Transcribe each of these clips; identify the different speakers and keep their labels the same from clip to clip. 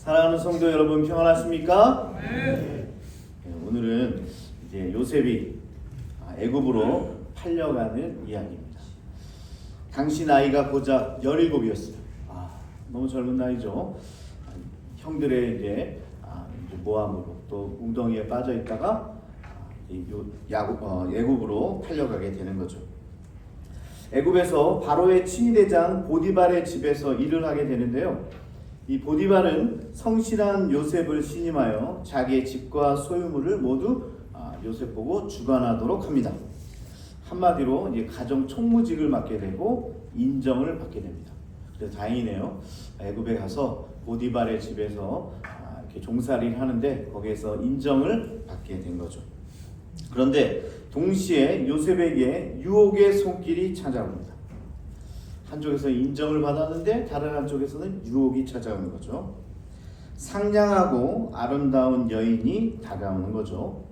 Speaker 1: 사랑하는 성도 여러분 평안하십니까? 네. 오늘은 이제 요셉이 애굽으로 팔려가는 이야기입니다. 당시 나이가 고작 17이었어요. 너무 젊은 나이죠. 형들의 이제 모함으로 또 웅덩이에 빠져 있다가 애굽으로 팔려가게 되는 거죠. 애굽에서 바로의 친위대장 보디발의 집에서 일을 하게 되는데요. 이 보디발은 성실한 요셉을 신임하여 자기의 집과 소유물을 모두 요셉 보고 주관하도록 합니다. 한마디로 이제 가정 총무직을 맡게 되고 인정을 받게 됩니다. 그래서 다행이네요. 애굽에 가서 보디발의 집에서 이렇게 종살이를 하는데 거기에서 인정을 받게 된 거죠. 그런데 동시에 요셉에게 유혹의 손길이 찾아옵니다. 한쪽에서 인정을 받았는데 다른 한쪽에서는 유혹이 찾아오는 거죠. 상냥하고 아름다운 여인이 다가오는 거죠.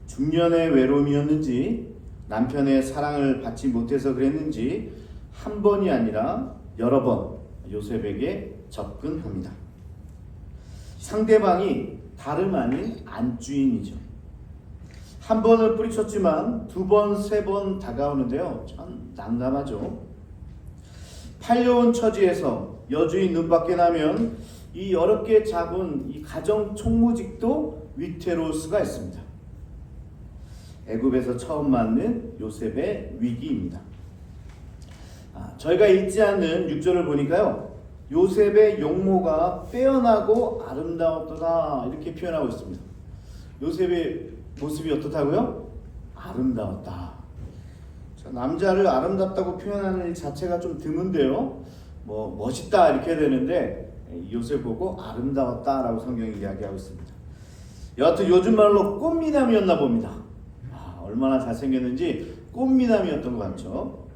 Speaker 1: 중년의 외로움이었는지 남편의 사랑을 받지 못해서 그랬는지 한 번이 아니라 여러 번 요셉에게 접근합니다. 상대방이 다름 아닌 안주인이죠. 한 번을 뿌리쳤지만 두 번, 세 번 다가오는데요. 참 난감하죠. 팔려온 처지에서 여주인 눈밖에 나면 이 어렵게 잡은 이 가정 총무직도 위태로울 수가 있습니다. 애굽에서 처음 맞는 요셉의 위기입니다. 저희가 읽지 않는 6절을 보니까요. 요셉의 용모가 빼어나고 아름다웠더라 이렇게 표현하고 있습니다. 요셉의 모습이 어떻다고요? 아름다웠다. 남자를 아름답다고 표현하는 일 자체가 좀 드문데요. 멋있다 이렇게 되는데 요셉 보고 아름다웠다라고 성경이 이야기하고 있습니다. 여하튼 요즘 말로 꽃미남이었나 봅니다. 얼마나 잘생겼는지 꽃미남이었던 것 같죠.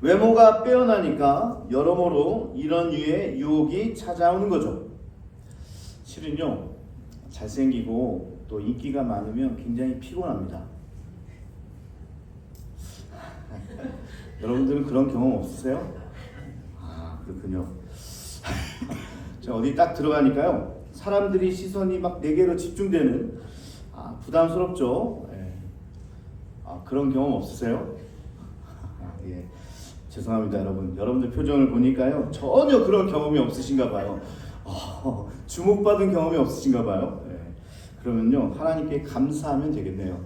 Speaker 1: 외모가 빼어나니까 여러모로 이런 류의 유혹이 찾아오는 거죠. 실은요, 잘생기고 또 인기가 많으면 굉장히 피곤합니다. 여러분들은 그런 경험 없으세요? 그렇군요. 제가 어디 딱 들어가니까요, 사람들이 시선이 막 내게로 집중되는 부담스럽죠. 그런 경험 없으세요? 예. 죄송합니다, 여러분. 여러분들 표정을 보니까요, 전혀 그런 경험이 없으신가 봐요. 주목받은 경험이 없으신가 봐요. 그러면요, 하나님께 감사하면 되겠네요.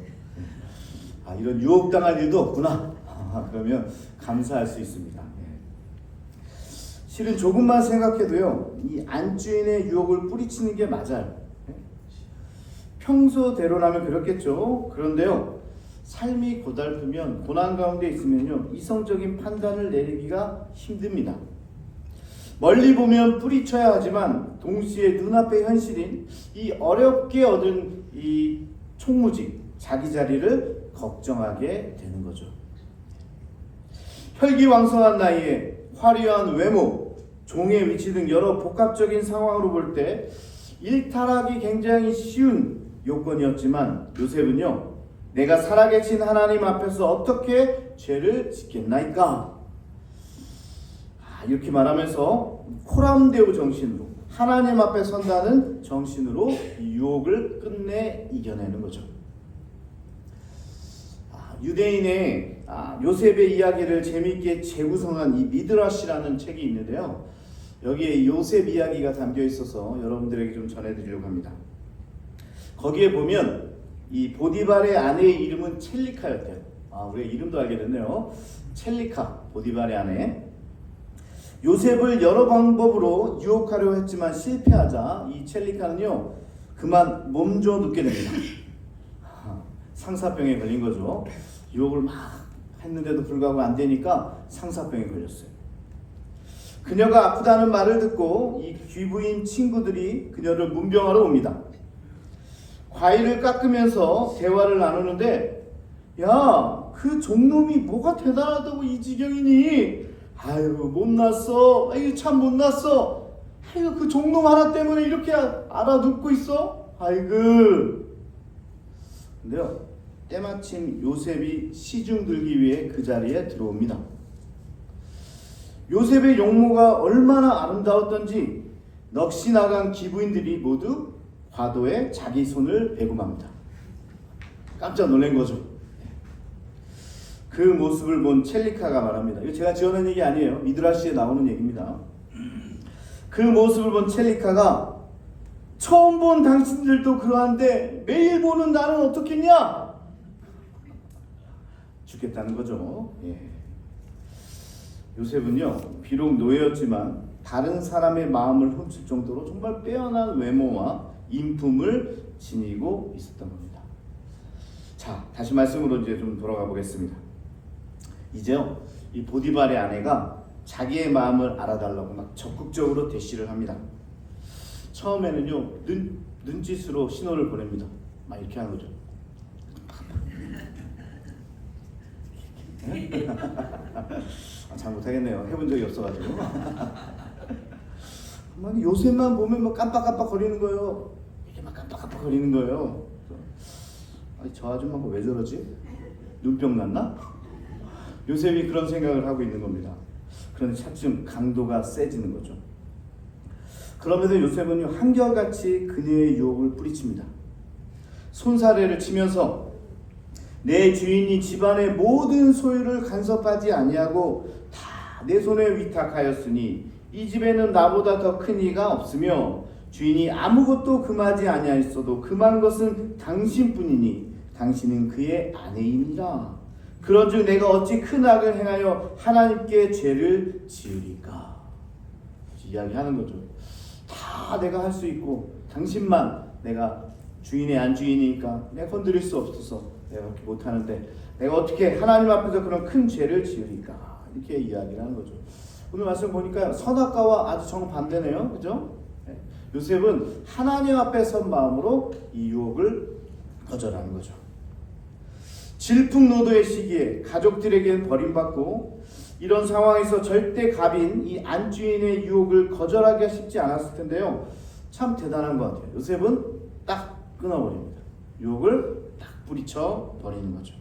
Speaker 1: 이런 유혹당할 일도 없구나. 그러면 감사할 수 있습니다. 실은 조금만 생각해도요, 이 안주인의 유혹을 뿌리치는 게 맞아요. 평소대로라면 그렇겠죠. 그런데요, 삶이 고달프면, 고난 가운데 있으면요, 이성적인 판단을 내리기가 힘듭니다. 멀리 보면 뿌리쳐야 하지만 동시에 눈앞의 현실인 이 어렵게 얻은 이 총무직, 자기 자리를 걱정하게 되는 거죠. 혈기왕성한 나이에 화려한 외모, 종의 위치 등 여러 복합적인 상황으로 볼 때 일탈하기 굉장히 쉬운 요건이었지만 요셉은요, 내가 살아계신 하나님 앞에서 어떻게 죄를 짓겠나이까? 이렇게 말하면서 코람데오 정신으로 하나님 앞에 선다는 정신으로 이 유혹을 끝내 이겨내는 거죠. 유대인의 요셉의 이야기를 재미있게 재구성한 이 미드라시라는 책이 있는데요. 여기에 요셉 이야기가 담겨 있어서 여러분들에게 좀 전해드리려고 합니다. 거기에 보면 이 보디발의 아내의 이름은 첼리카였대요. 우리가 이름도 알게 됐네요. 첼리카, 보디발의 아내. 요셉을 여러 방법으로 유혹하려 했지만 실패하자 이 첼리카는요, 그만 몸져 눕게 됩니다. 상사병에 걸린 거죠. 유혹을 막 했는데도 불구하고 안 되니까 상사병에 걸렸어요. 그녀가 아프다는 말을 듣고 이 귀부인 친구들이 그녀를 문병하러 옵니다. 과일을 깎으면서 대화를 나누는데, 야, 그 종놈이 뭐가 대단하다고 이 지경이니? 아이고, 못났어. 아이고, 참 못났어. 아이고, 그 종놈 하나 때문에 이렇게 알아눕고 있어? 아이고. 근데요, 때마침 요셉이 시중 들기 위해 그 자리에 들어옵니다. 요셉의 용모가 얼마나 아름다웠던지 넋이 나간 기부인들이 모두 과도에 자기 손을 배금합니다. 깜짝 놀란 거죠. 그 모습을 본 첼리카가 말합니다. 이거 제가 지어낸 얘기 아니에요. 미드라시에 나오는 얘기입니다. 그 모습을 본 첼리카가 처음 본 당신들도 그러한데 매일 보는 나는 어떻겠냐? 죽겠다는 거죠. 예. 요셉은요, 비록 노예였지만 다른 사람의 마음을 훔칠 정도로 정말 빼어난 외모와 인품을 지니고 있었던 겁니다. 자, 다시 말씀으로 이제 좀 돌아가 보겠습니다. 이제요, 이 보디발의 아내가 자기의 마음을 알아달라고 막 적극적으로 대시를 합니다. 처음에는요, 눈짓으로 신호를 보냅니다. 막 이렇게 하는 거죠. 잘 못하겠네요. 해본 적이 없어가지고. 요새만 보면 막 깜빡깜빡 거리는 거예요. 이렇게 막 깜빡깜빡 거리는 거예요. 아니, 저 아줌마가 왜 저러지? 눈병 났나? 요셉이 그런 생각을 하고 있는 겁니다. 그런데 차츰 강도가 세지는 거죠. 그러면서 요셉은요, 한결같이 그녀의 유혹을 뿌리칩니다. 손사래를 치면서 내 주인이 집안의 모든 소유를 간섭하지 아니하고 다 내 손에 위탁하였으니 이 집에는 나보다 더 큰 이가 없으며 주인이 아무것도 금하지 아니하였어도 금한 것은 당신뿐이니 당신은 그의 아내이니라. 그런즉 내가 어찌 큰 악을 행하여 하나님께 죄를 지으리까? 이야기하는 거죠. 다 내가 할 수 있고 당신만 내가 주인의 안주인이니까 내가 건드릴 수 없어서 내가 그렇게 못하는데 내가 어떻게 하나님 앞에서 그런 큰 죄를 지으리까? 이렇게 이야기를 하는 거죠. 오늘 말씀 보니까 선악과와 아주 정반대네요. 그죠? 요셉은 하나님 앞에 선 마음으로 이 유혹을 거절하는 거죠. 질풍노도의 시기에 가족들에겐 버림받고 이런 상황에서 절대 갑인 이 안주인의 유혹을 거절하기가 쉽지 않았을 텐데요. 참 대단한 것 같아요. 요셉은 딱 끊어버립니다. 유혹을 딱 뿌리쳐 버리는 거죠.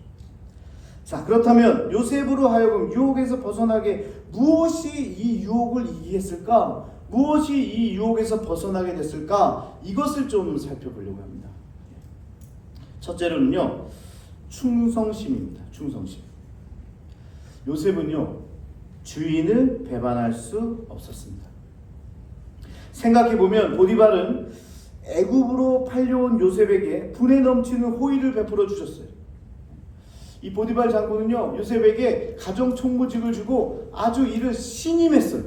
Speaker 1: 자, 그렇다면 요셉으로 하여금 유혹에서 벗어나게 무엇이 이 유혹을 이기게 했을까? 무엇이 이 유혹에서 벗어나게 됐을까? 이것을 좀 살펴보려고 합니다. 첫째로는요, 충성심입니다. 충성심. 요셉은요, 주인을 배반할 수 없었습니다. 생각해보면 보디발은 애굽으로 팔려온 요셉에게 분에 넘치는 호의를 베풀어 주셨어요. 이 보디발 장군은요, 요셉에게 가정 총무직을 주고 아주 이를 신임했어요.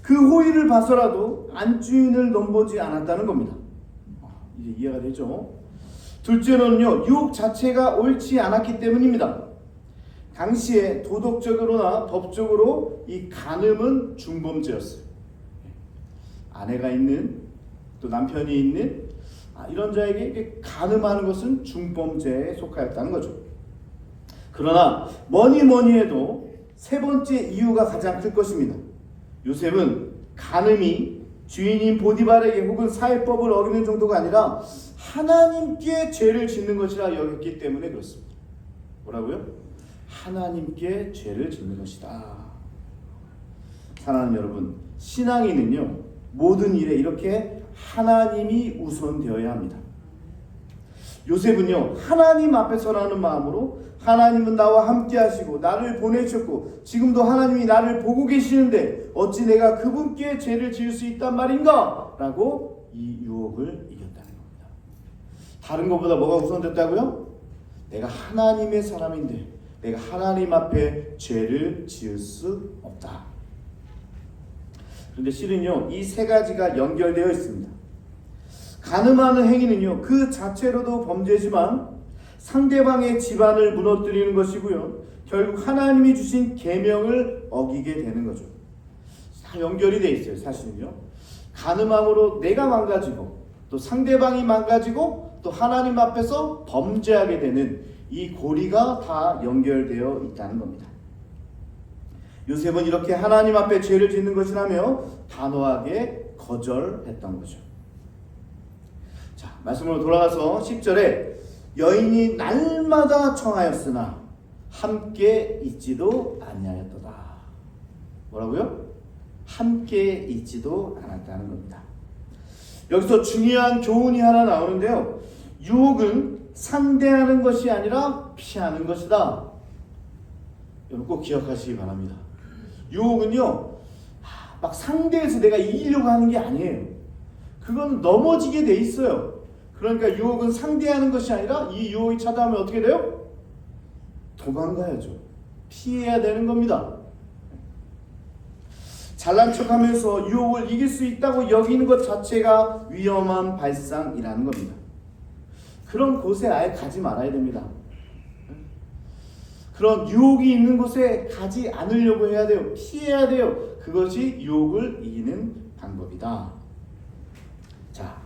Speaker 1: 그 호의를 봐서라도 안주인을 넘보지 않았다는 겁니다. 이제 이해가 되죠? 둘째로는요, 유혹 자체가 옳지 않았기 때문입니다. 당시에 도덕적으로나 법적으로 이 간음은 중범죄였어요. 아내가 있는, 또 남편이 있는 이런 자에게 간음하는 것은 중범죄에 속하였다는 거죠. 그러나 뭐니 해도 세 번째 이유가 가장 클 것입니다. 요셉은 간음이 주인인 보디발에게 혹은 사회법을 어기는 정도가 아니라 하나님께 죄를 짓는 것이라 여겼기 때문에 그렇습니다. 뭐라고요? 하나님께 죄를 짓는 것이다. 사랑하는 여러분, 신앙인은요, 모든 일에 이렇게 하나님이 우선되어야 합니다. 요셉은요, 하나님 앞에 서라는 마음으로 하나님은 나와 함께 하시고 나를 보내셨고 지금도 하나님이 나를 보고 계시는데 어찌 내가 그분께 죄를 지을 수 있단 말인가? 라고 이 유혹을 이겼다는 겁니다. 다른 것보다 뭐가 우선됐다고요? 내가 하나님의 사람인데 내가 하나님 앞에 죄를 지을 수 없다. 그런데 실은요, 이 세 가지가 연결되어 있습니다. 간음하는 행위는요, 그 자체로도 범죄지만 상대방의 집안을 무너뜨리는 것이고요, 결국 하나님이 주신 계명을 어기게 되는 거죠. 다 연결이 되어 있어요. 사실은요, 간음함으로 내가 망가지고 또 상대방이 망가지고 또 하나님 앞에서 범죄하게 되는 이 고리가 다 연결되어 있다는 겁니다. 요셉은 이렇게 하나님 앞에 죄를 짓는 것이라며 단호하게 거절했던 거죠. 자, 말씀으로 돌아가서 10절에 여인이 날마다 청하였으나 함께 있지도 아니하였도다. 뭐라고요? 함께 있지도 않았다는 겁니다. 여기서 중요한 교훈이 하나 나오는데요. 유혹은 상대하는 것이 아니라 피하는 것이다. 여러분 꼭 기억하시기 바랍니다. 유혹은요, 막 상대해서 내가 이기려고 하는 게 아니에요. 그건 넘어지게 돼 있어요. 그러니까 유혹은 상대하는 것이 아니라 이 유혹이 찾아오면 어떻게 돼요? 도망가야죠. 피해야 되는 겁니다. 잘난 척하면서 유혹을 이길 수 있다고 여기는 것 자체가 위험한 발상이라는 겁니다. 그런 곳에 아예 가지 말아야 됩니다. 그런 유혹이 있는 곳에 가지 않으려고 해야 돼요. 피해야 돼요. 그것이 유혹을 이기는 방법이다. 자,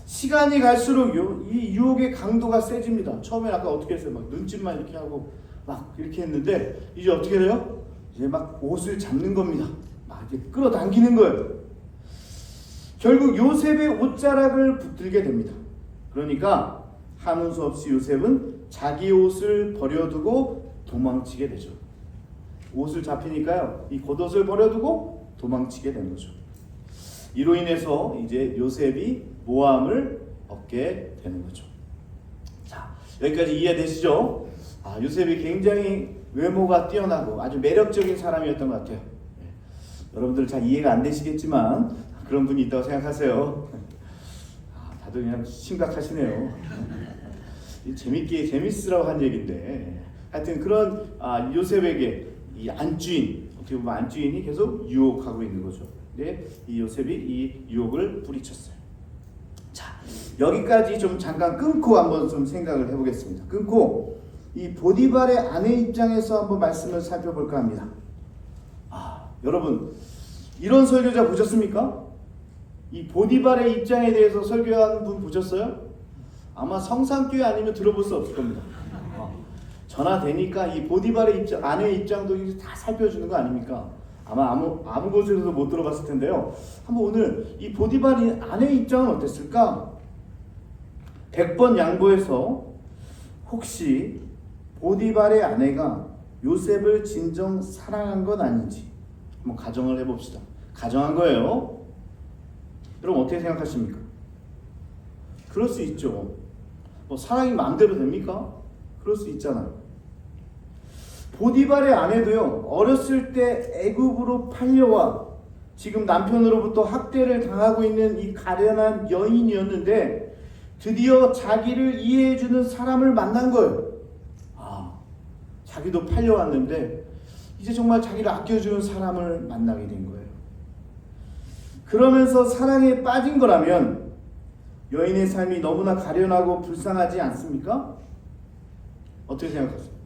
Speaker 1: 시간이 갈수록요, 이 유혹의 강도가 세집니다. 처음에 아까 어떻게 했어요? 막 눈짓만 이렇게 하고 막 이렇게 했는데 이제 어떻게 돼요? 이제 막 옷을 잡는 겁니다. 막 이렇게 끌어당기는 거예요. 결국 요셉의 옷자락을 붙들게 됩니다. 그러니까 하는 수 없이 요셉은 자기 옷을 버려두고 도망치게 되죠. 옷을 잡히니까요, 이 겉옷을 버려두고 도망치게 된 거죠. 이로 인해서 이제 요셉이 모함을 얻게 되는 거죠. 자, 여기까지 이해되시죠? 요셉이 굉장히 외모가 뛰어나고 아주 매력적인 사람이었던 것 같아요. 여러분들 잘 이해가 안 되시겠지만 그런 분이 있다고 생각하세요. 다들 그냥 심각하시네요. 재밌으라고 한 얘기인데, 하여튼 그런 요셉에게 이 안주인, 어떻게 보면 안주인이 계속 유혹하고 있는 거죠. 근데 이 요셉이 이 유혹을 뿌리쳤어요. 자, 여기까지 좀 잠깐 끊고 한번 좀 생각을 해보겠습니다. 끊고 이 보디발의 아내 입장에서 한번 말씀을 살펴볼까 합니다. 여러분, 이런 설교자 보셨습니까? 이 보디발의 입장에 대해서 설교한 분 보셨어요? 아마 성산교회 아니면 들어볼 수 없을 겁니다. 전화 되니까 이 보디발의 입장, 아내의 입장도 다 살펴주는 거 아닙니까? 아마 아무 곳에서도 못 들어봤을 텐데요. 한번 오늘 이 보디발의 아내의 입장은 어땠을까? 100번 양보해서 혹시 보디발의 아내가 요셉을 진정 사랑한 건 아닌지 한번 가정을 해봅시다. 가정한 거예요. 여러분 어떻게 생각하십니까? 그럴 수 있죠. 사랑이 마음대로 됩니까? 그럴 수 있잖아요. 보디발의 아내도요, 어렸을 때 애굽으로 팔려와 지금 남편으로부터 학대를 당하고 있는 이 가련한 여인이었는데 드디어 자기를 이해해주는 사람을 만난 거예요. 자기도 팔려왔는데 이제 정말 자기를 아껴주는 사람을 만나게 된 거예요. 그러면서 사랑에 빠진 거라면 여인의 삶이 너무나 가련하고 불쌍하지 않습니까? 어떻게 생각하세요?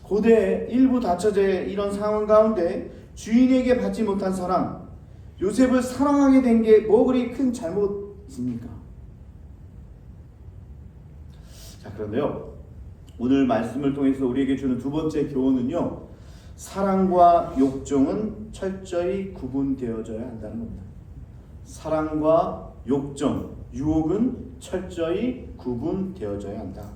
Speaker 1: 고대 일부 다처제의 이런 상황 가운데 주인에게 받지 못한 사랑, 요셉을 사랑하게 된 게 뭐 그리 큰 잘못입니까? 자, 그런데요, 오늘 말씀을 통해서 우리에게 주는 두 번째 교훈은요, 사랑과 욕정은 철저히 구분되어져야 한다는 겁니다. 사랑과 욕정, 유혹은 철저히 구분되어져야 한다.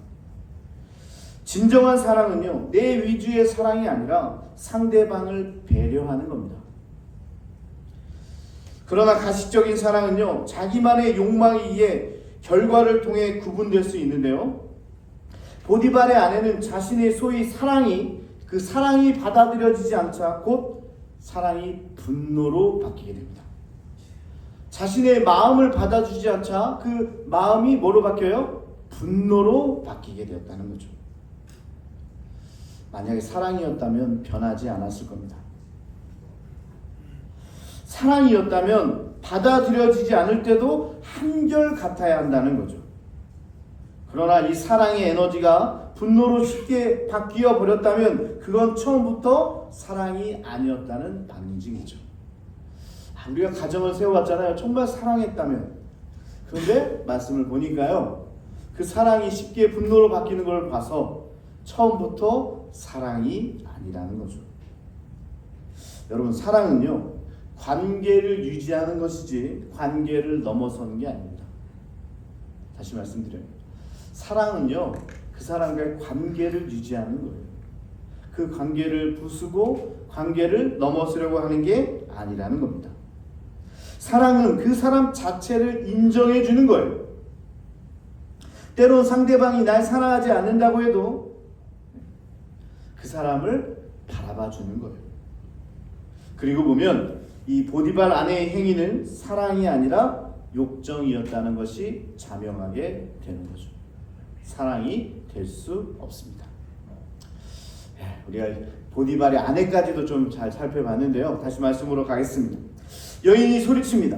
Speaker 1: 진정한 사랑은요, 내 위주의 사랑이 아니라 상대방을 배려하는 겁니다. 그러나 가식적인 사랑은요, 자기만의 욕망에 의해 결과를 통해 구분될 수 있는데요, 보디발의 아내는 자신의 소위 사랑이 그 사랑이 받아들여지지 않자 곧 사랑이 분노로 바뀌게 됩니다. 자신의 마음을 받아주지 않자 그 마음이 뭐로 바뀌어요? 분노로 바뀌게 되었다는 거죠. 만약에 사랑이었다면 변하지 않았을 겁니다. 사랑이었다면 받아들여지지 않을 때도 한결같아야 한다는 거죠. 그러나 이 사랑의 에너지가 분노로 쉽게 바뀌어 버렸다면 그건 처음부터 사랑이 아니었다는 방증이죠. 우리가 가정을 세워왔잖아요. 정말 사랑했다면. 그런데 말씀을 보니까요, 그 사랑이 쉽게 분노로 바뀌는 걸 봐서 처음부터 사랑이 아니라는 거죠. 여러분, 사랑은요, 관계를 유지하는 것이지 관계를 넘어서는 게 아닙니다. 다시 말씀드려요. 사랑은요, 그 사람과의 관계를 유지하는 거예요. 그 관계를 부수고 관계를 넘어서려고 하는 게 아니라는 겁니다. 사랑은 그 사람 자체를 인정해 주는 거예요. 때론 상대방이 날 사랑하지 않는다고 해도 그 사람을 바라봐 주는 거예요. 그리고 보면 이 보디발 아내의 행위는 사랑이 아니라 욕정이었다는 것이 자명하게 되는 거죠. 사랑이 될 수 없습니다. 우리가 보디발의 아내까지도 좀 잘 살펴봤는데요. 다시 말씀으로 가겠습니다. 여인이 소리칩니다.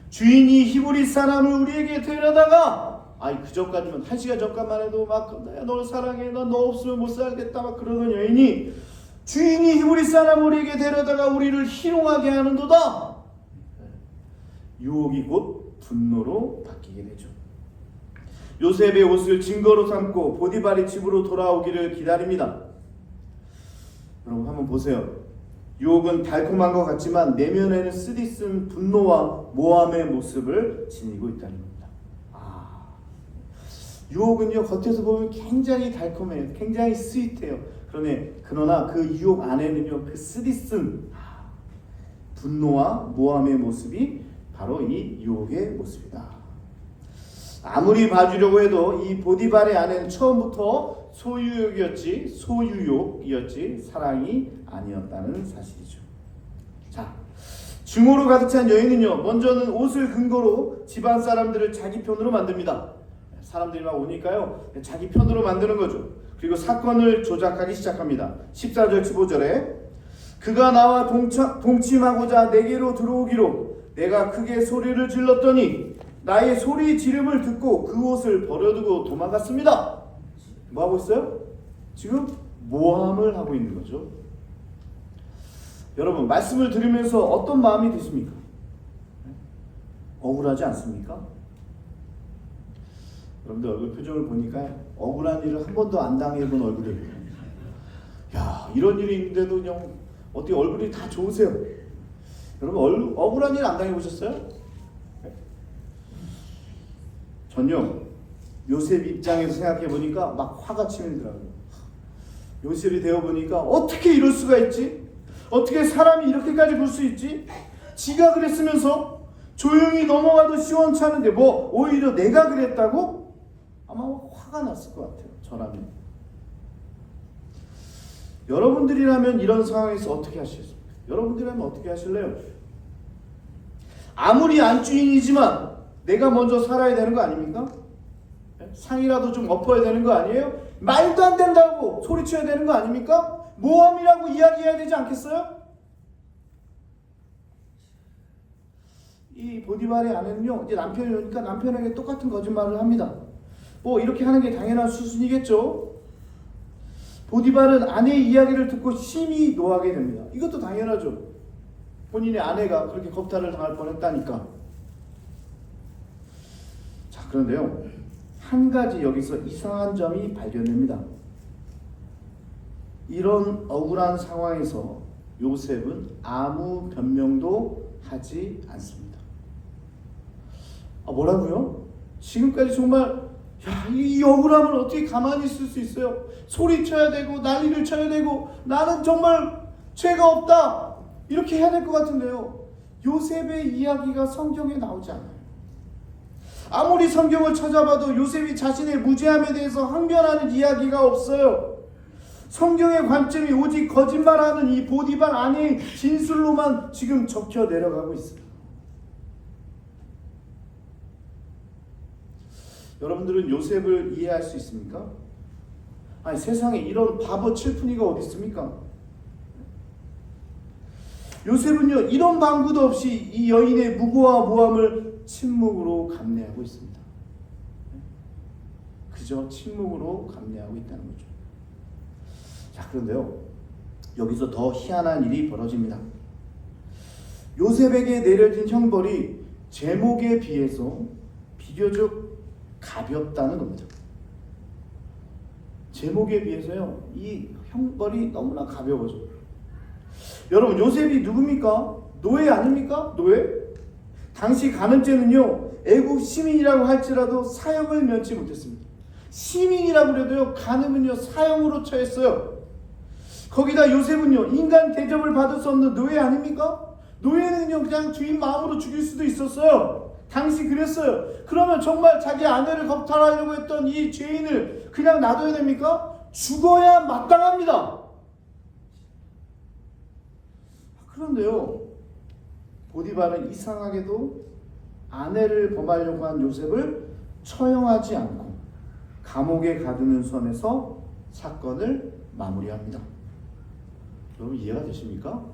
Speaker 1: 주인이 히브리 사람을 우리에게 데려다가, 그 전까지만 1시간 전까지만 해도 막 내가 너를 사랑해, 나 너 없으면 못 살겠다 막 그러던 여인이 주인이 히브리 사람을 우리에게 데려다가 우리를 희롱하게 하는도다. 유혹이 곧 분노로 바뀌게 되죠. 요셉의 옷을 증거로 삼고 보디발의 집으로 돌아오기를 기다립니다. 여러분 한번 보세요. 유혹은 달콤한 것 같지만 내면에는 쓰디쓴 분노와 모함의 모습을 지니고 있다는 겁니다. 유혹은요, 겉에서 보면 굉장히 달콤해요. 굉장히 스윗해요. 그러나 그 유혹 안에는요, 그 쓰디쓴 분노와 모함의 모습이 바로 이 유혹의 모습이다. 아무리 봐주려고 해도 이 보디발의 아내는 처음부터 소유욕이었지 사랑이 아니었다는 사실이죠. 자, 증오로 가득 찬 여인은요, 먼저는 옷을 근거로 집안 사람들을 자기 편으로 만듭니다. 사람들이 막 오니까요, 자기 편으로 만드는 거죠. 그리고 사건을 조작하기 시작합니다. 14절 15절에 그가 나와 동침하고자 내게로 들어오기로 내가 크게 소리를 질렀더니 나의 소리 지름을 듣고 그 옷을 버려두고 도망갔습니다. 뭐 하고 있어요? 지금 모함을 하고 있는 거죠. 여러분, 말씀을 들으면서 어떤 마음이 드십니까? 억울하지 않습니까? 여러분들 얼굴 표정을 보니까 억울한 일을 한 번도 안 당해본 얼굴이에요. 야, 이런 일이 있는데도 그냥 어떻게 얼굴이 다 좋으세요? 여러분 억울한 일 안 당해보셨어요? 전요 요셉 입장에서 생각해보니까 막 화가 치밀더라고요. 요셉이 되어보니까 어떻게 이럴 수가 있지? 어떻게 사람이 이렇게까지 볼 수 있지? 지가 그랬으면서 조용히 넘어가도 시원찮은데 뭐 오히려 내가 그랬다고? 아마 화가 났을 것 같아요. 저라면. 여러분들이라면 이런 상황에서 어떻게 하시겠습니까? 여러분들이라면 어떻게 하실래요? 아무리 안주인이지만 내가 먼저 살아야 되는 거 아닙니까? 상이라도 좀 엎어야 되는 거 아니에요? 말도 안 된다고 소리쳐야 되는 거 아닙니까? 모함이라고 이야기해야 되지 않겠어요? 이 보디발의 아내는요, 이제 남편이 오니까 남편에게 똑같은 거짓말을 합니다. 뭐 이렇게 하는 게 당연한 수순이겠죠. 보디발은 아내의 이야기를 듣고 심히 노하게 됩니다. 이것도 당연하죠. 본인의 아내가 그렇게 겁탈을 당할 뻔했다니까. 자, 그런데요, 한 가지 여기서 이상한 점이 발견됩니다. 이런 억울한 상황에서 요셉은 아무 변명도 하지 않습니다. 뭐라고요? 지금까지 정말 이 억울함을 어떻게 가만히 있을 수 있어요? 소리쳐야 되고 난리를 쳐야 되고 나는 정말 죄가 없다 이렇게 해야 될 것 같은데요, 요셉의 이야기가 성경에 나오지 않아요. 아무리 성경을 찾아봐도 요셉이 자신의 무죄함에 대해서 항변하는 이야기가 없어요. 성경의 관점이 오직 거짓말하는 이 보디발 아내의 진술로만 지금 적혀 내려가고 있어요. 여러분들은 요셉을 이해할 수 있습니까? 아니, 세상에 이런 바보 칠푼이가 어디 있습니까? 요셉은요, 이런 방구도 없이 이 여인의 무고와 모함을 침묵으로 감내하고 있습니다. 그저 침묵으로 감내하고 있다는 거죠. 자, 그런데요, 여기서 더 희한한 일이 벌어집니다. 요셉에게 내려진 형벌이 제목에 비해서 비교적 가볍다는 겁니다. 제목에 비해서요, 이 형벌이 너무나 가벼워져. 여러분, 요셉이 누굽니까? 노예 아닙니까? 노예? 당시 간음죄는요, 애국 시민이라고 할지라도 사형을 면치 못했습니다. 시민이라고 해도요, 간음은요 사형으로 처했어요. 거기다 요셉은요, 인간 대접을 받을 수 없는 노예 아닙니까? 노예는요, 그냥 주인 마음으로 죽일 수도 있었어요. 당시 그랬어요. 그러면 정말 자기 아내를 겁탈하려고 했던 이 죄인을 그냥 놔둬야 됩니까? 죽어야 마땅합니다. 그런데요, 보디발은 이상하게도 아내를 범하려고 한 요셉을 처형하지 않고 감옥에 가두는 선에서 사건을 마무리합니다. 여러분 이해가 되십니까?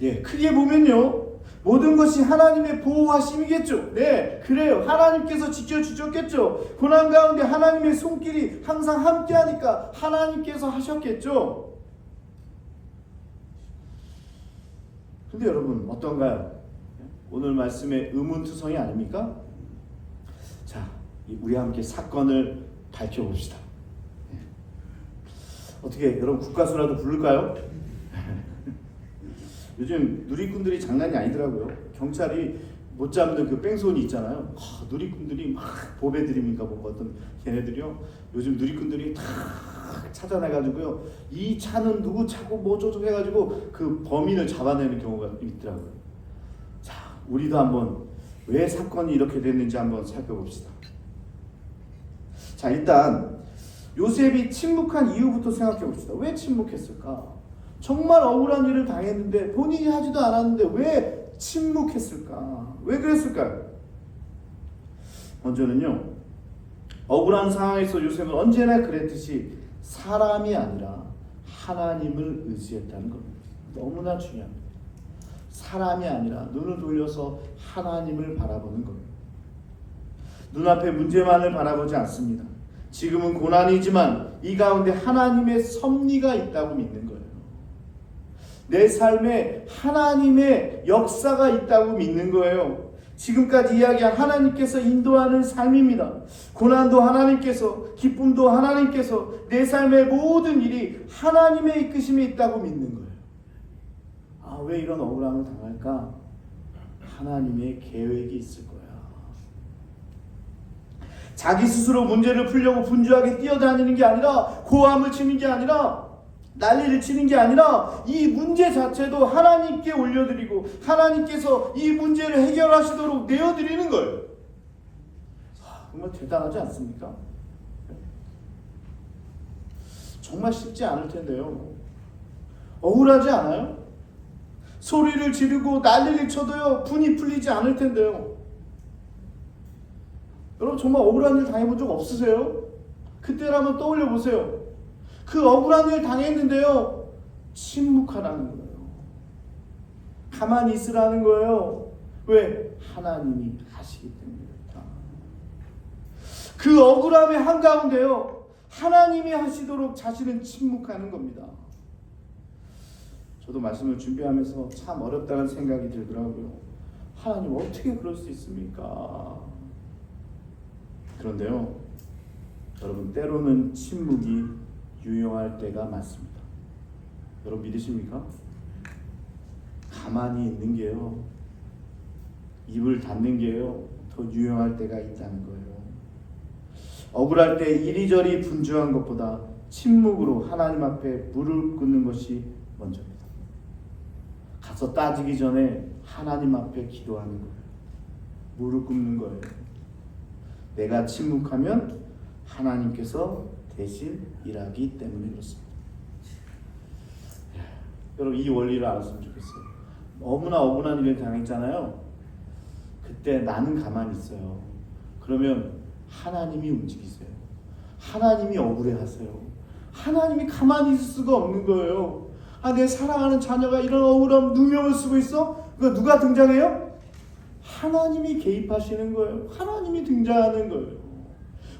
Speaker 1: 예, 크게 보면요, 모든 것이 하나님의 보호하심이겠죠. 네, 그래요. 하나님께서 지켜주셨겠죠. 고난 가운데 하나님의 손길이 항상 함께하니까 하나님께서 하셨겠죠. 근데 여러분 어떤가요? 오늘 말씀의 의문투성이 아닙니까? 자, 우리 함께 사건을 밝혀봅시다. 어떻게 여러분 국가수라도 부를까요? 요즘 누리꾼들이 장난이 아니더라고요. 경찰이 못 잡는 그 뺑소니 있잖아요. 누리꾼들이 막 보배드립니까 뭔가 어떤 걔네들이요. 요즘 누리꾼들이 다 찾아내가지고요. 이 차는 누구 차고 뭐 어쩌고 해가지고 그 범인을 잡아내는 경우가 있더라고요. 자, 우리도 한번 왜 사건이 이렇게 됐는지 한번 살펴봅시다. 자, 일단 요셉이 침묵한 이유부터 생각해 봅시다. 왜 침묵했을까? 정말 억울한 일을 당했는데 본인이 하지도 않았는데 왜 침묵했을까? 왜 그랬을까요? 먼저는요, 억울한 상황에서 요셉은 언제나 그랬듯이 사람이 아니라 하나님을 의지했다는 겁니다. 너무나 중요합니다. 사람이 아니라 눈을 돌려서 하나님을 바라보는 겁니다. 눈앞의 문제만을 바라보지 않습니다. 지금은 고난이지만 이 가운데 하나님의 섭리가 있다고 믿는 거예요. 내 삶에 하나님의 역사가 있다고 믿는 거예요. 지금까지 이야기한 하나님께서 인도하는 삶입니다. 고난도 하나님께서, 기쁨도 하나님께서, 내 삶의 모든 일이 하나님의 이끄심이 있다고 믿는 거예요. 왜 이런 억울함을 당할까? 하나님의 계획이 있을 거야. 자기 스스로 문제를 풀려고 분주하게 뛰어다니는 게 아니라, 고함을 치는 게 아니라, 난리를 치는 게 아니라 이 문제 자체도 하나님께 올려드리고 하나님께서 이 문제를 해결하시도록 내어드리는 거예요. 정말 대단하지 않습니까? 정말 쉽지 않을 텐데요. 억울하지 않아요? 소리를 지르고 난리를 쳐도요, 분이 풀리지 않을 텐데요. 여러분 정말 억울한 일 당해본 적 없으세요? 그때를 한번 떠올려 보세요. 그 억울한 일 당했는데요, 침묵하라는 거예요. 가만히 있으라는 거예요. 왜? 하나님이 하시기 때문이다. 그 억울함의 한가운데요, 하나님이 하시도록 자신은 침묵하는 겁니다. 저도 말씀을 준비하면서 참 어렵다는 생각이 들더라고요. 하나님 어떻게 그럴 수 있습니까? 그런데요, 여러분 때로는 침묵이 유용할 때가 많습니다. 여러분 믿으십니까? 가만히 있는 게요, 입을 닫는 게요, 더 유용할 때가 있다는 거예요. 억울할 때 이리저리 분주한 것보다 침묵으로 하나님 앞에 무릎 꿇는 것이 먼저입니다. 가서 따지기 전에 하나님 앞에 기도하는 거예요. 무릎 꿇는 거예요. 내가 침묵하면 하나님께서 대신 일하기 때문에 그렇습니다. 여러분 이 원리를 알았으면 좋겠어요. 너무나 억울한 일을 당했잖아요. 그때 나는 가만히 있어요. 그러면 하나님이 움직이세요. 하나님이 억울해하세요. 하나님이 가만히 있을 수가 없는 거예요. 내 사랑하는 자녀가 이런 억울한 누명을 쓰고 있어? 그거 누가 등장해요? 하나님이 개입하시는 거예요. 하나님이 등장하는 거예요.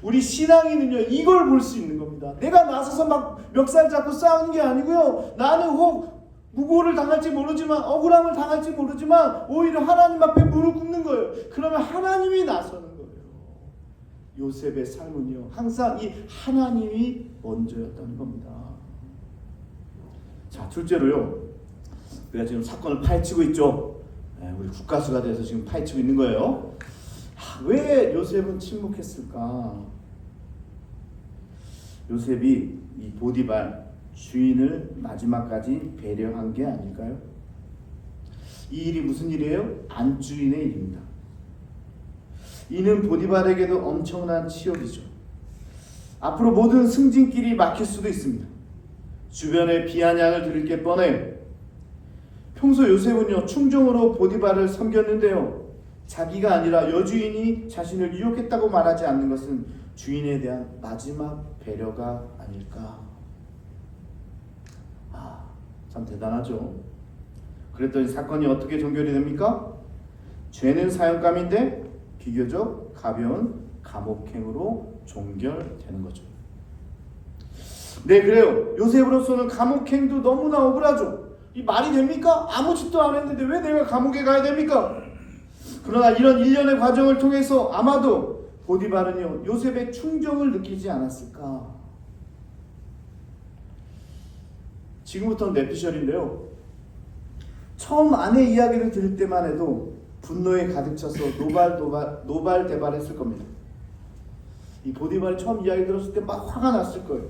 Speaker 1: 우리 신앙인은요, 이걸 볼 수 있는 겁니다. 내가 나서서 막 멱살 잡고 싸우는 게 아니고요, 나는 혹 무고를 당할지 모르지만, 억울함을 당할지 모르지만 오히려 하나님 앞에 무릎 꿇는 거예요. 그러면 하나님이 나서는 거예요. 요셉의 삶은요, 항상 이 하나님이 먼저였다는 겁니다. 자, 둘째로요, 우리가 지금 사건을 파헤치고 있죠. 우리 국가수가 돼서 지금 파헤치고 있는 거예요. 왜 요셉은 침묵했을까? 요셉이 이 보디발 주인을 마지막까지 배려한 게 아닐까요? 이 일이 무슨 일이에요? 안주인의 일입니다. 이는 보디발에게도 엄청난 치욕이죠. 앞으로 모든 승진길이 막힐 수도 있습니다. 주변에 비아냥을 들을 게 뻔해요. 평소 요셉은요 충정으로 보디발을 섬겼는데요, 자기가 아니라 여주인이 자신을 유혹했다고 말하지 않는 것은 주인에 대한 마지막 배려가 아닐까. 참 대단하죠. 그랬더니 사건이 어떻게 종결이 됩니까? 죄는 사형감인데 비교적 가벼운 감옥행으로 종결되는 거죠. 네, 그래요. 요셉으로서는 감옥행도 너무나 억울하죠. 이 말이 됩니까? 아무 짓도 안 했는데 왜 내가 감옥에 가야 됩니까? 그러나 이런 일련의 과정을 통해서 아마도 보디발은요 요셉의 충정을 느끼지 않았을까. 지금부터는 내 피셜인데요, 처음 아내 이야기를 들을 때만 해도 분노에 가득 차서 노발대발했을 겁니다. 이 보디발이 처음 이야기 들었을 때 막 화가 났을 거예요.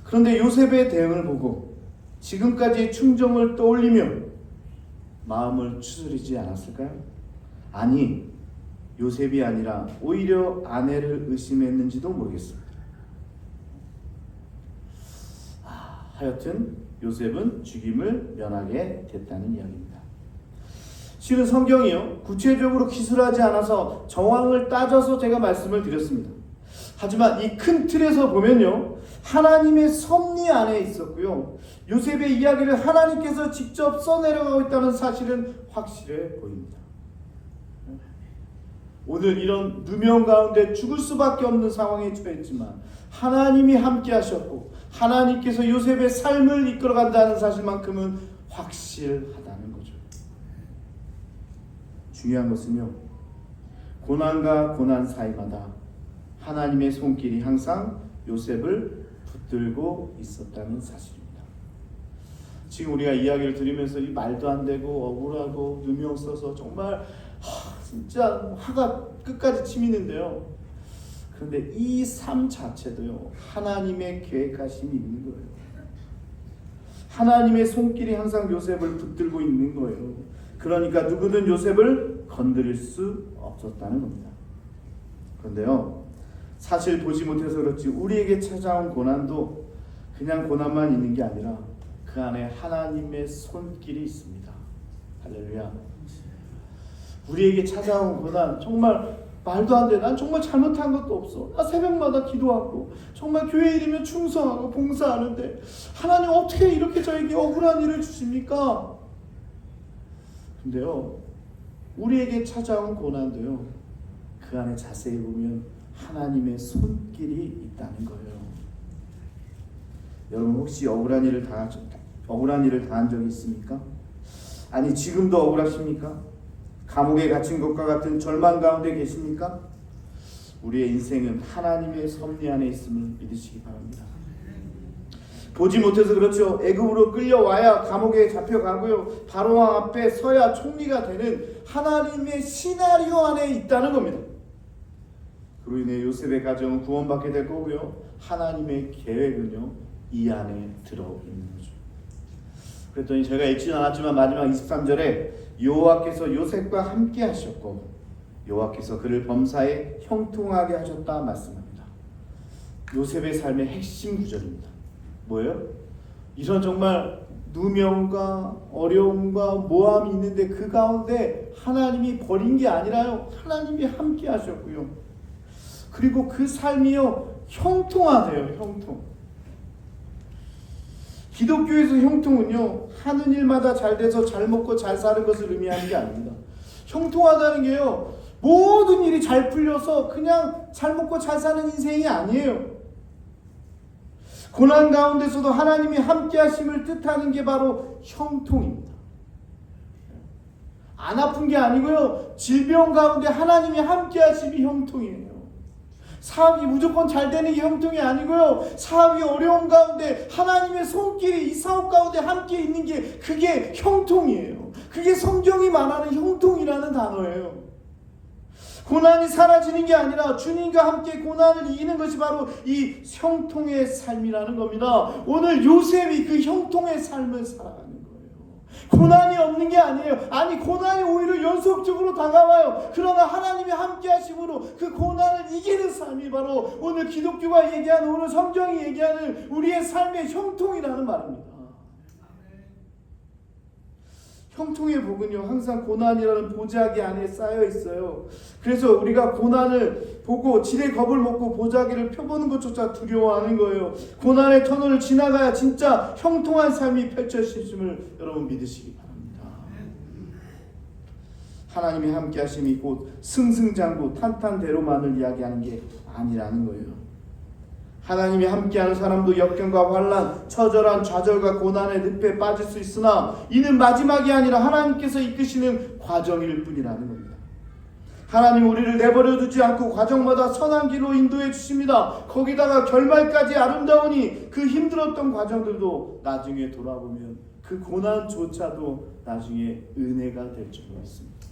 Speaker 1: 그런데 요셉의 대응을 보고 지금까지의 충정을 떠올리며 마음을 추스리지 않았을까요? 아니, 요셉이 아니라 오히려 아내를 의심했는지도 모르겠습니다. 하여튼 요셉은 죽임을 면하게 됐다는 이야기입니다. 실은 성경이요 구체적으로 기술하지 않아서 정황을 따져서 제가 말씀을 드렸습니다. 하지만 이 큰 틀에서 보면요 하나님의 섭리 안에 있었고요, 요셉의 이야기를 하나님께서 직접 써내려가고 있다는 사실은 확실해 보입니다. 오늘 이런 누명 가운데 죽을 수밖에 없는 상황에 처했지만 하나님이 함께 하셨고 하나님께서 요셉의 삶을 이끌어간다는 사실만큼은 확실하다는 거죠. 중요한 것은요, 고난과 고난 사이마다 하나님의 손길이 항상 요셉을 붙들고 있었다는 사실입니다. 지금 우리가 이야기를 들으면서 이 말도 안 되고 억울하고 누명 써서 정말 진짜 화가 끝까지 치미는데요, 그런데 이 삶 자체도요 하나님의 계획하심이 있는 거예요. 하나님의 손길이 항상 요셉을 붙들고 있는 거예요. 그러니까 누구든 요셉을 건드릴 수 없었다는 겁니다. 그런데요, 사실 보지 못해서 그렇지 우리에게 찾아온 고난도 그냥 고난만 있는 게 아니라 그 안에 하나님의 손길이 있습니다. 할렐루야. 우리에게 찾아온 고난 정말 말도 안 돼. 난 정말 잘못한 것도 없어. 나 새벽마다 기도하고 정말 교회 일이면 충성하고 봉사하는데 하나님 어떻게 이렇게 저에게 억울한 일을 주십니까? 근데요, 우리에게 찾아온 고난도요 그 안에 자세히 보면 하나님의 손길이 있다는 거예요. 여러분 혹시 억울한 일을 당한 적이 있습니까? 아니 지금도 억울하십니까? 감옥에 갇힌 것과 같은 절망 가운데 계십니까? 우리의 인생은 하나님의 섭리 안에 있음을 믿으시기 바랍니다. 보지 못해서 그렇죠. 애굽으로 끌려와야 감옥에 잡혀가고요, 바로왕 앞에 서야 총리가 되는 하나님의 시나리오 안에 있다는 겁니다. 그로 인해 요셉의 가정은 구원받게 될 거고요, 하나님의 계획은요 이 안에 들어있는 거죠. 그랬더니 제가 읽지는 않았지만 마지막 23절에 여호와께서 요셉과 함께 하셨고 여호와께서 그를 범사에 형통하게 하셨다 말씀합니다. 요셉의 삶의 핵심 구절입니다. 뭐예요? 이런 정말 누명과 어려움과 모함이 있는데 그 가운데 하나님이 버린 게 아니라요, 하나님이 함께 하셨고요, 그리고 그 삶이요 형통하대요. 형통. 기독교에서 형통은요 하는 일마다 잘 돼서 잘 먹고 잘 사는 것을 의미하는 게 아닙니다. 형통하다는 게요 모든 일이 잘 풀려서 그냥 잘 먹고 잘 사는 인생이 아니에요. 고난 가운데서도 하나님이 함께 하심을 뜻하는 게 바로 형통입니다. 안 아픈 게 아니고요, 질병 가운데 하나님이 함께 하심이 형통이에요. 사업이 무조건 잘 되는 게 형통이 아니고요, 사업이 어려운 가운데 하나님의 손길이 이 사업 가운데 함께 있는 게 그게 형통이에요. 그게 성경이 말하는 형통이라는 단어예요. 고난이 사라지는 게 아니라 주님과 함께 고난을 이기는 것이 바로 이 형통의 삶이라는 겁니다. 오늘 요셉이 그 형통의 삶을 살아가는 거예요. 고난이 없는 게 아니에요. 아니, 고난이 오히려 연속적으로 다가와요. 그러나 하나님이 함께 하심으로 그 고난을 이기는 삶이 바로 오늘 기독교가 얘기하는, 오늘 성경이 얘기하는 우리의 삶의 형통이라는 말입니다. 형통의 복은요, 항상 고난이라는 보자기 안에 쌓여 있어요. 그래서 우리가 고난을 보고 지레 겁을 먹고 보자기를 펴보는 것조차 두려워하는 거예요. 고난의 터널을 지나가야 진짜 형통한 삶이 펼쳐질심을 여러분 믿으시기 바랍니다. 하나님이 함께 하심이 곧 승승장구 탄탄대로만을 이야기하는 게 아니라는 거예요. 하나님이 함께하는 사람도 역경과 환난, 처절한 좌절과 고난의 늪에 빠질 수 있으나 이는 마지막이 아니라 하나님께서 이끄시는 과정일 뿐이라는 겁니다. 하나님 우리를 내버려 두지 않고 과정마다 선한 길로 인도해 주십니다. 거기다가 결말까지 아름다우니 그 힘들었던 과정들도 나중에 돌아보면 그 고난조차도 나중에 은혜가 될 줄로 믿습니다.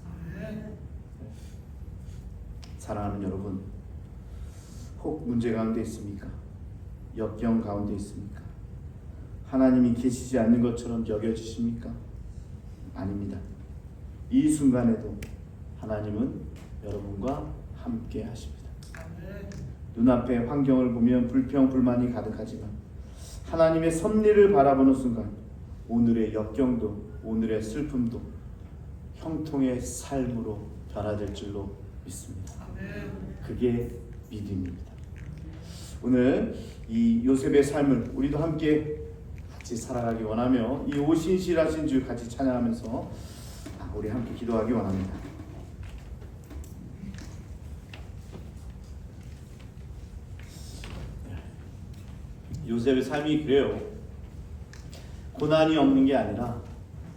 Speaker 1: 사랑하는 여러분, 혹 문제 가운데 있습니까? 역경 가운데 있습니까? 하나님이 계시지 않는 것처럼 여겨지십니까? 아닙니다. 이 순간에도 하나님은 여러분과 함께 하십니다. 눈앞에 환경을 보면 불평, 불만이 가득하지만 하나님의 섭리를 바라보는 순간 오늘의 역경도, 오늘의 슬픔도 형통의 삶으로 변화될 줄로 믿습니다. 그게 믿음입니다. 오늘 이 요셉의 삶을 우리도 함께 같이 살아가기 원하며 이 오신실하신 주 같이 찬양하면서 우리 함께 기도하기 원합니다. 요셉의 삶이 그래요. 고난이 없는 게 아니라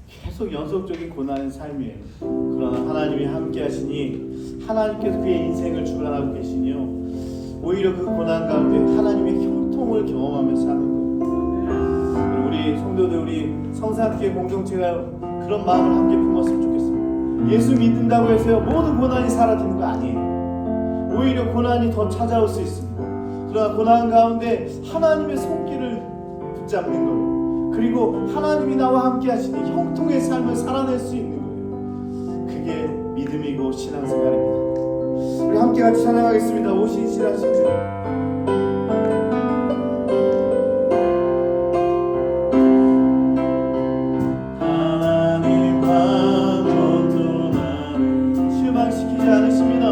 Speaker 1: 계속 연속적인 고난의 삶이에요. 그러나 하나님이 함께 하시니 하나님께서 그의 인생을 주관하고 계시니요, 오히려 그 고난 가운데 하나님의 형통을 경험하면서 사는 거예요. 우리 성도들, 우리 성사학교의 공동체가 그런 마음을 함께 품었으면 좋겠습니다. 예수 믿는다고 해서요 모든 고난이 사라지는 거 아니에요. 오히려 고난이 더 찾아올 수 있습니다. 그러나 고난 가운데 하나님의 손길을 붙잡는 거예요. 그리고 하나님이 나와 함께 하시니 형통의 삶을 살아낼 수 있는 거예요. 그게 믿음이고 신앙생활입니다. 우리 함께 같이 찬양하겠습니다. 오신실하신 주. 하나님과 모두 나를 실망시키지 않으십니다.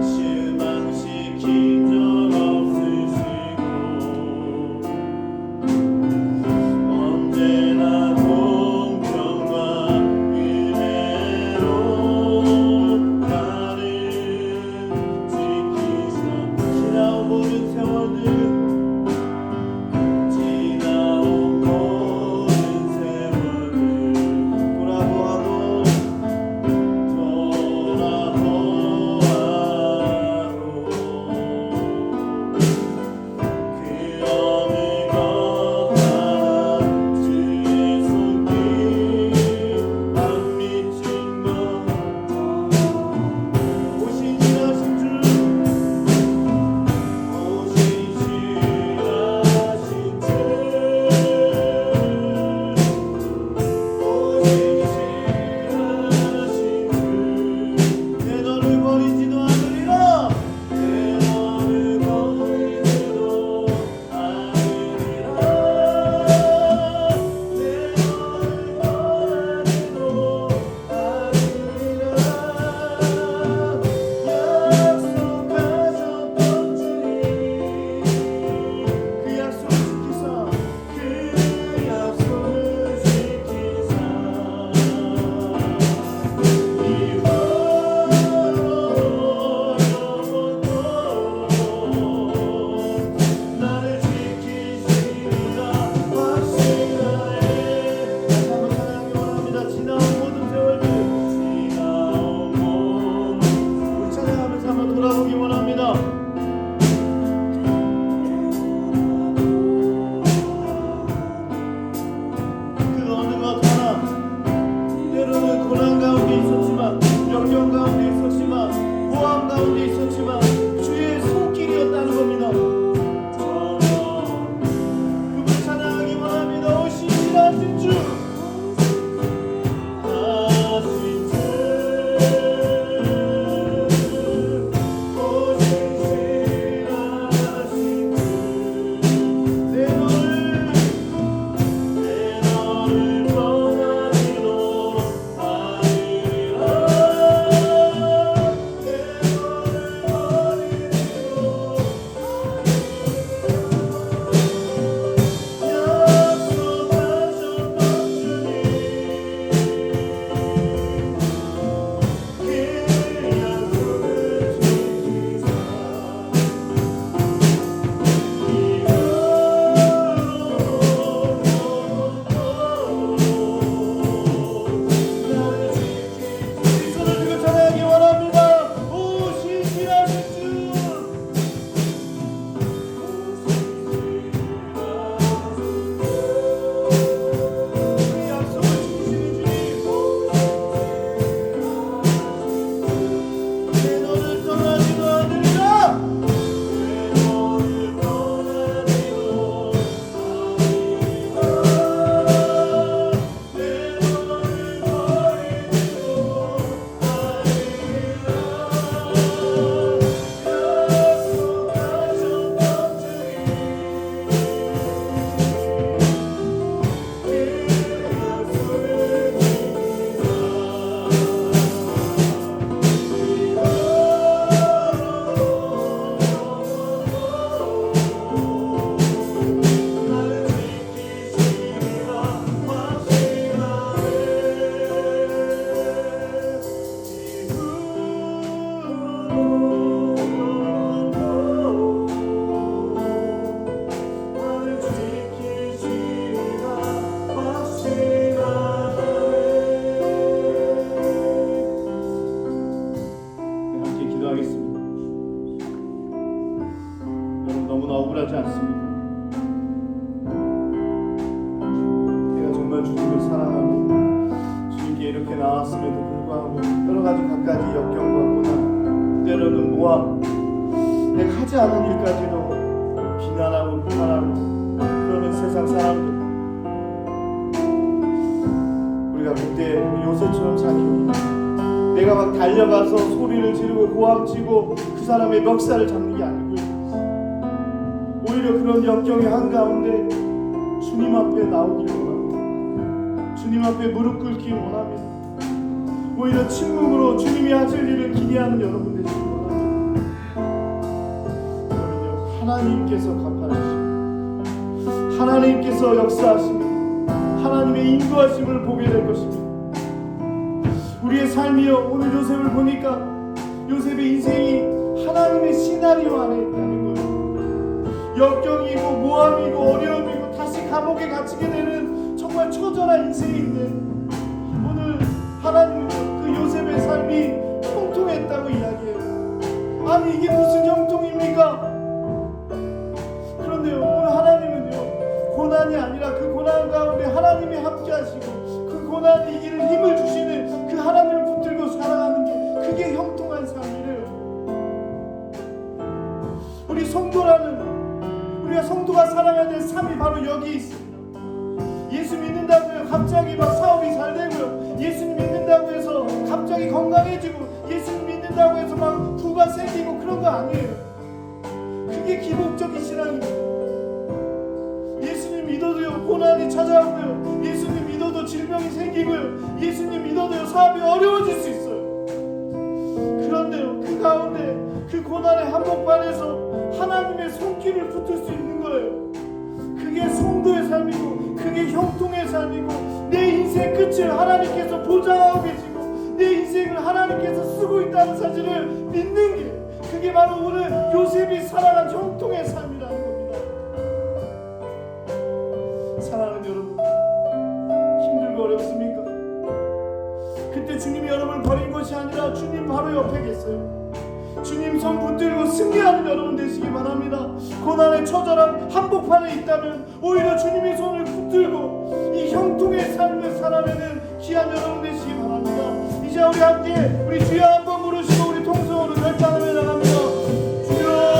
Speaker 1: 실망시킨 적 없으시고 언제나 공평과 은혜로 나를 지키셔. 기도하겠습니다. 여러분 너무나 억울하지 않습니까? 내가 정말 주님을 사랑하고 주님께 이렇게 나왔음에도 불구하고 여러 가지 갖가지 역경과 고난, 때로는 모함, 내가 하지 않은 일까지도 비난하고 비판하고 그러는 세상 사람들, 우리가 그때 요셉처럼 살기, 내가 막 달려가서 소리를 지르고 고함치고 그 사람의 멱살을 잡는 게 아니고요, 오히려 그런 역경의 한가운데 주님 앞에 나오기를 원합니다. 주님 앞에 무릎 꿇기를 원합니다. 오히려 침묵으로 주님이 하실 일을 기대하는 여러분 되시기 원합니다. 그러면요, 하나님께서 갚아주시고 하나님께서 역사하시며 하나님의 인도하심을 보게 될 것입니다. 우리의 삶이요, 오늘 요셉을 보니까 요셉의 인생이 하나님의 시나리오 안에 있다는 거예요. 역경이고 모함이고 어려움이고 다시 감옥에 갇히게 되는 정말 처절한 인생인데 오늘 하나님은 그 요셉의 삶이 형통했다고 이야기해요. 아니 이게 무슨 형통입니까? 그런데요, 오늘 하나님은요, 고난이 아니라 그 고난 가운데 하나님이 함께 하시고 그 고난을 이기는 힘을 주시는 그 하나님을 붙들고 살아가는 게 그게 형통한 삶이래요. 우리 우리가 성도가 살아가야 될 삶이 바로 여기 있습니다. 예수 믿는다고 갑자기 막 사업이 잘 되고요, 예수님 믿는다고 해서 갑자기 건강해지고, 예수님 믿는다고 해서 막 부가 생기고 그런 거 아니에요. 그게 기복적인 신앙입니다. 예수님 믿어도요 고난이 찾아오고요, 예수님 믿어도 질병이 생기고요, 예수님 믿어도요 사업이 어려워질 수 있어요. 그런데요, 그 가운데 그 고난의 한복판에서 하나님의 손길을 붙을 수 있는 거예요. 그게 성도의 삶이고 그게 형통의 삶이고, 내 인생 끝을 하나님께서 보장하고 계시고 내 인생을 하나님께서 쓰고 있다는 사실을 믿는 게, 그게 바로 오늘 요셉이 살아간 형통의 삶이라는 겁니다. 사랑하는 여러분, 힘들고 어렵습니까? 그때 주님이 여러분을 버린 것이 아니라 주님 바로 옆에 계세요. 주님 손 붙들고 승리하는 여러분 되시기 바랍니다. 고난의 처절한 한복판에 있다면 오히려 주님의 손을 붙들고 이 형통의 삶을 살아내는 귀한 여러분 되시기 바랍니다. 이제 우리 함께 우리 주여 한번 부르시고 우리 통성으로 결단하며 나갑니다. 주여,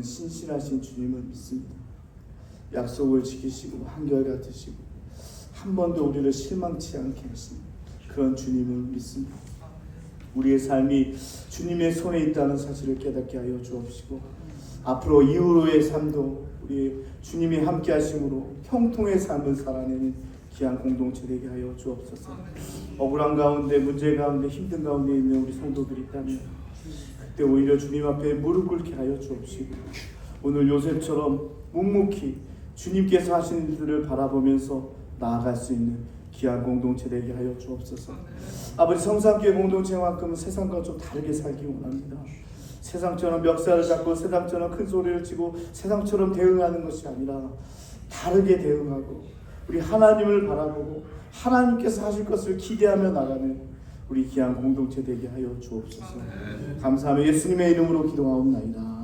Speaker 1: 신실하신 주님을 믿습니다.
Speaker 2: 약속을 지키시고 한결같으시고 한 번도 우리를 실망치 않게 하시는 그런 주님을 믿습니다. 우리의 삶이 주님의 손에 있다는 사실을 깨닫게 하여 주옵시고 앞으로 이후로의 삶도 우리 주님이 함께 하심으로 형통의 삶을 살아내는 귀한 공동체 되게 하여 주옵소서. 억울한 가운데, 문제 가운데, 힘든 가운데 있는 우리 성도들이 있다면 그때 오히려 주님 앞에 무릎 꿇게 하여 주옵시고 오늘 요셉처럼 묵묵히 주님께서 하시는 일들을 바라보면서 나아갈 수 있는 귀한 공동체 되게 하여 주옵소서. 아버지, 성산교회 공동체만큼은 세상과 좀 다르게 살기 원합니다. 세상처럼 멱살을 잡고 세상처럼 큰 소리를 치고 세상처럼 대응하는 것이 아니라 다르게 대응하고 우리 하나님을 바라보고 하나님께서 하실 것을 기대하며 나가는 우리 귀한 공동체 되게 하여 주옵소서. 감사하며 예수님의 이름으로 기도하옵나이다.